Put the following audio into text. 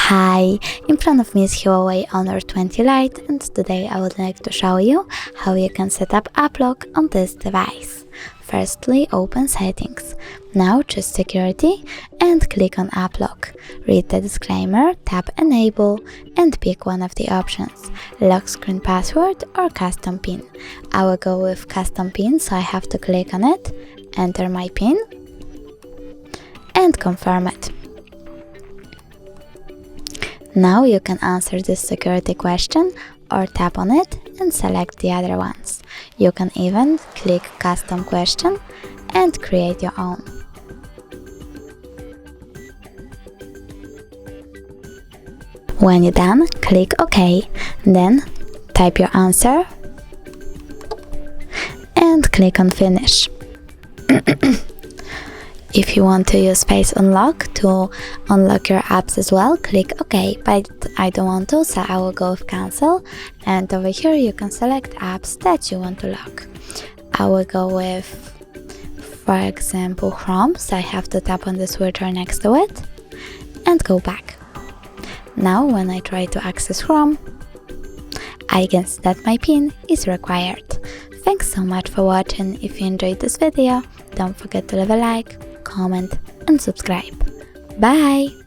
Hi, in front of me is Huawei Honor 20 Lite, and today I would like to show you how you can set up app lock on this device. Firstly, open Settings. Now choose Security and click on App Lock. Read the disclaimer, tap Enable and pick one of the options, lock screen password or custom PIN. I will go with custom PIN, so I have to click on it, enter my PIN and confirm it. Now you can answer this security question or tap on it and select the other ones. You can even click Custom Question and create your own. When you're done, click OK, then type your answer and click on Finish. If you want to use Face Unlock to unlock your apps as well, click OK, but I don't want to, so I will go with Cancel, and over here you can select apps that you want to lock. I will go with, for example, Chrome, so I have to tap on the switcher next to it and go back. Now when I try to access Chrome, I can see that my PIN is required. Thanks so much for watching. If you enjoyed this video, don't forget to leave a like, comment and subscribe. Bye!